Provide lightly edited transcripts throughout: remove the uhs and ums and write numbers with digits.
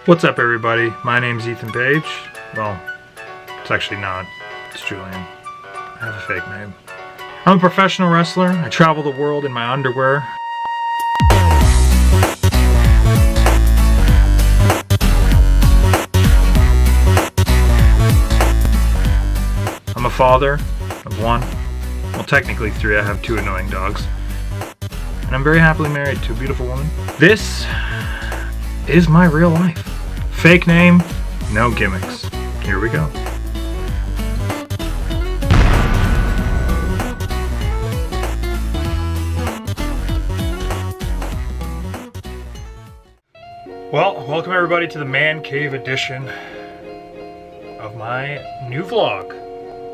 What's up, everybody? My name's Ethan Page. Well, it's actually not. It's Julian. I have a fake name. I'm a professional wrestler. I travel the world in my underwear. I'm a father of one. Well, technically three. I have two annoying dogs. And I'm very happily married to a beautiful woman. This is my real life. Fake name, no gimmicks. Here we go. Well, welcome everybody to the Man Cave edition of my new vlog.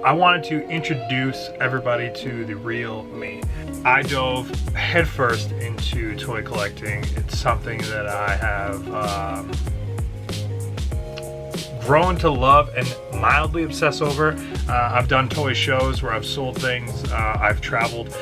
I wanted to introduce everybody to the real me. I dove headfirst into toy collecting. It's something that I have grown to love and mildly obsess over. I've done toy shows where I've sold things. I've traveled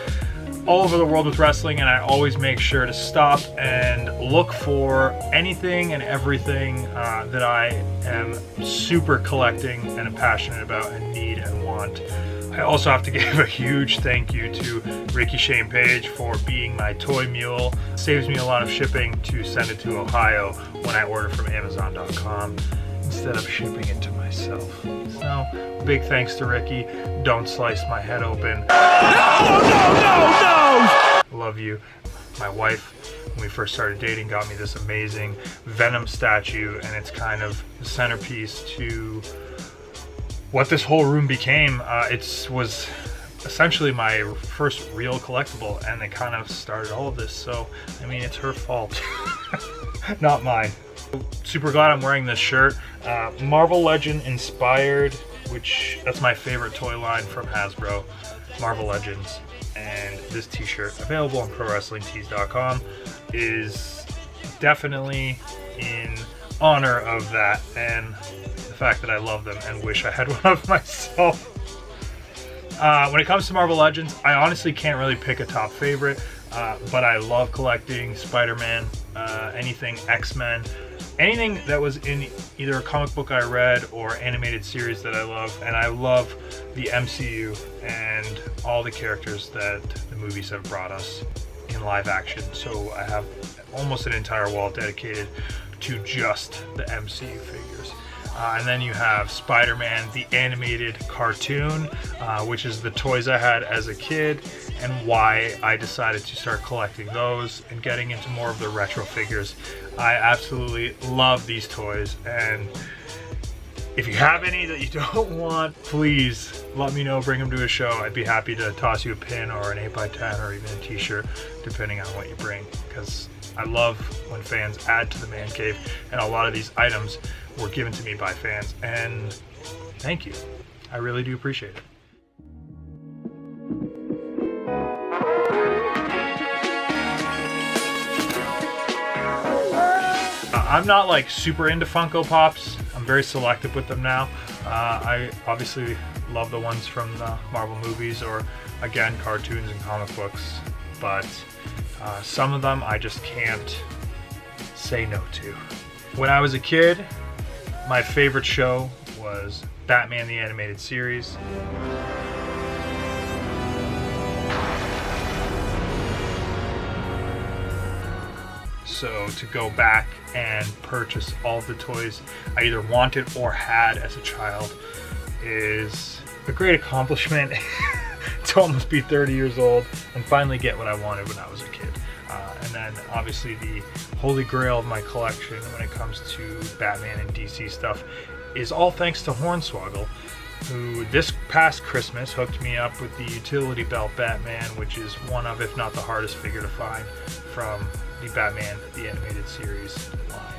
all over the world with wrestling, and I always make sure to stop and look for anything and everything that I am super collecting and am passionate about and need and want. I also have to give a huge thank you to Ricky Shane Page for being my toy mule. It saves me a lot of shipping to send it to Ohio when I order from Amazon.com instead of shipping it to myself. So, big thanks to Ricky. Don't slice my head open. No! Love you. My wife, when we first started dating, got me this amazing Venom statue, and it's kind of the centerpiece to what this whole room became. It was essentially my first real collectible, and it kind of started all of this. So, I mean, it's her fault, not mine. Super glad I'm wearing this shirt. Marvel Legend inspired, which that's my favorite toy line from Hasbro, Marvel Legends. And this t-shirt, available on ProWrestlingTees.com, is definitely in honor of that and the fact that I love them and wish I had one of myself. When it comes to Marvel Legends, I honestly can't really pick a top favorite, but I love collecting Spider-Man, anything X-Men, anything that was in either a comic book I read or animated series that I love. And I love the MCU and all the characters that the movies have brought us in live action. So I have almost an entire wall dedicated to just the MCU figures. And then you have Spider-Man, the animated cartoon, which is the toys I had as a kid and why I decided to start collecting those and getting into more of the retro figures. I absolutely love these toys, and if you have any that you don't want, please let me know, bring them to a show. I'd be happy to toss you a pin or an 8x10 or even a t-shirt, depending on what you bring, because I love when fans add to the Man Cave, and a lot of these items were given to me by fans, and thank you. I really do appreciate it. I'm not like super into Funko Pops. I'm very selective with them now. I obviously love the ones from the Marvel movies or, again, cartoons and comic books, but some of them I just can't say no to. When I was a kid, my favorite show was Batman the Animated Series. So to go back and purchase all of the toys I either wanted or had as a child is a great accomplishment. To almost be 30 years old and finally get what I wanted when I was a kid. And then obviously the holy grail of my collection when it comes to Batman and DC stuff is all thanks to Hornswoggle, who this past Christmas hooked me up with the utility belt Batman, which is one of, if not the hardest figure to find from the Batman the Animated Series line.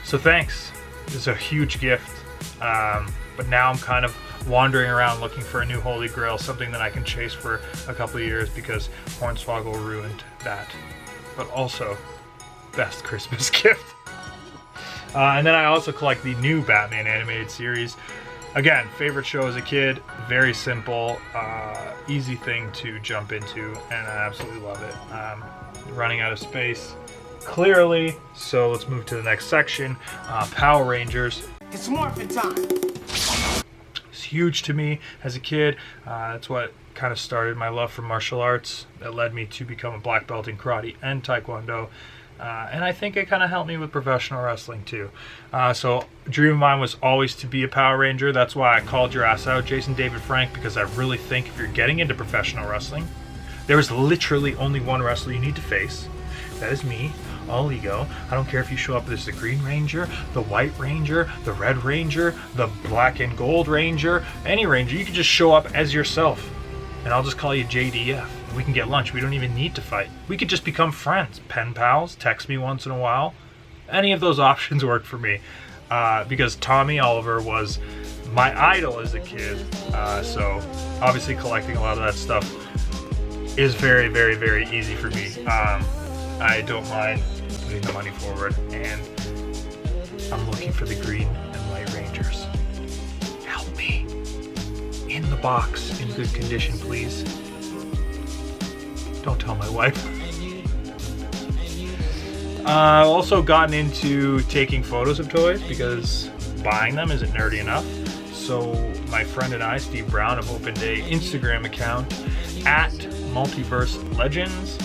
So thanks. It's a huge gift. But now I'm kind of wandering around looking for a new holy grail, something that I can chase for a couple of years, because Hornswoggle ruined that. But also, best Christmas gift. And then I also collect the new Batman animated series. Again, favorite show as a kid, very simple, easy thing to jump into, and I absolutely love it. Running out of space, clearly. So let's move to the next section. Power Rangers. It's morphin' time. It's huge to me as a kid. That's what kind of started my love for martial arts. That led me to become a black belt in karate and taekwondo. And I think it kind of helped me with professional wrestling too. So a dream of mine was always to be a Power Ranger. That's why I called your ass out, Jason David Frank, because I really think if you're getting into professional wrestling, there is literally only one wrestler you need to face. That is me, all ego. I don't care if you show up as the Green Ranger, the White Ranger, the Red Ranger, the Black and Gold Ranger, any Ranger. You can just show up as yourself, and I'll just call you JDF. We can get lunch. We don't even need to fight. We could just become friends, pen pals, text me once in a while. Any of those options worked for me, because Tommy Oliver was my idol as a kid. So obviously collecting a lot of that stuff is very, very, very easy for me. I don't mind putting the money forward, and I'm looking for the Green and White Rangers. Help me. In the box, in good condition, please. Don't tell my wife. I've also gotten into taking photos of toys because buying them isn't nerdy enough. So my friend and I, Steve Brown, have opened a Instagram account at Multiverse Legends,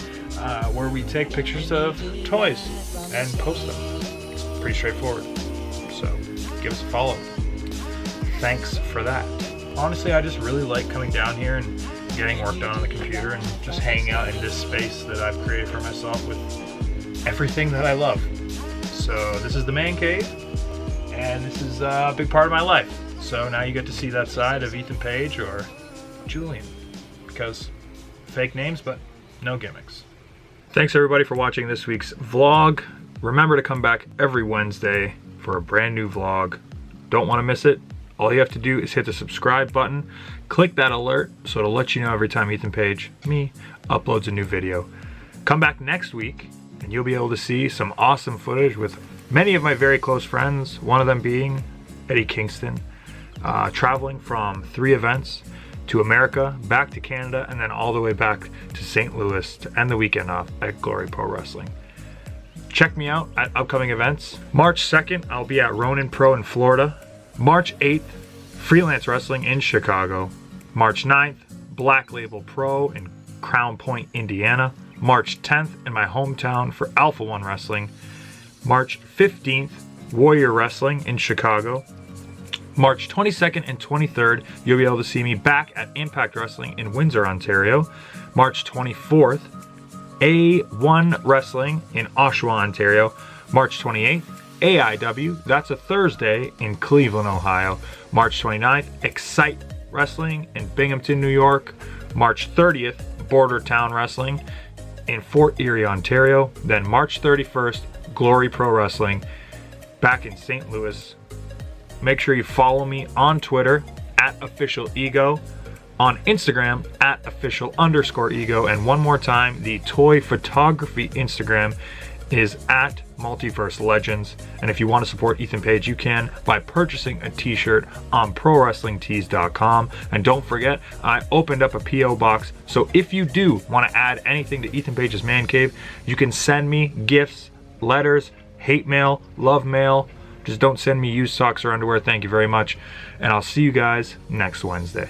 where we take pictures of toys and post them. It's pretty straightforward. So give us a follow. Thanks for that. Honestly, I just really like coming down here and getting work done on the computer and just hanging out in this space that I've created for myself with everything that I love. So this is the man cave, and this is a big part of my life. So now you get to see that side of Ethan Page or Julian, because fake names but no gimmicks. Thanks everybody for watching this week's vlog. Remember to come back every Wednesday for a brand new vlog. Don't want to miss it. All you have to do is hit the subscribe button, click that alert so it'll let you know every time Ethan Page, me, uploads a new video. Come back next week and you'll be able to see some awesome footage with many of my very close friends, one of them being Eddie Kingston, traveling from 3 events to America, back to Canada, and then all the way back to St. Louis to end the weekend off at Glory Pro Wrestling. Check me out at upcoming events. March 2nd, I'll be at Ronin Pro in Florida. March 8th, Freelance Wrestling in Chicago. March 9th, Black Label Pro in Crown Point, Indiana. March 10th, in my hometown for Alpha One Wrestling. March 15th, Warrior Wrestling in Chicago. March 22nd and 23rd, you'll be able to see me back at Impact Wrestling in Windsor, Ontario. March 24th, A1 Wrestling in Oshawa, Ontario. March 28th, AIW, that's a Thursday, in Cleveland, Ohio. March 29th, Excite Wrestling in Binghamton, New York. March 30th, Border Town Wrestling in Fort Erie, Ontario. Then March 31st, Glory Pro Wrestling back in St. Louis. Make sure you follow me on Twitter at officialego, on Instagram at official_ego, and one more time, the toy photography Instagram is at Multiverse Legends. And if you want to support Ethan Page, you can by purchasing a t-shirt on ProWrestlingTees.com. And don't forget, I opened up a P.O. box, so if you do want to add anything to Ethan Page's Man Cave, you can send me gifts, letters, hate mail, love mail. Just don't send me used socks or underwear. Thank you very much. And I'll see you guys next Wednesday.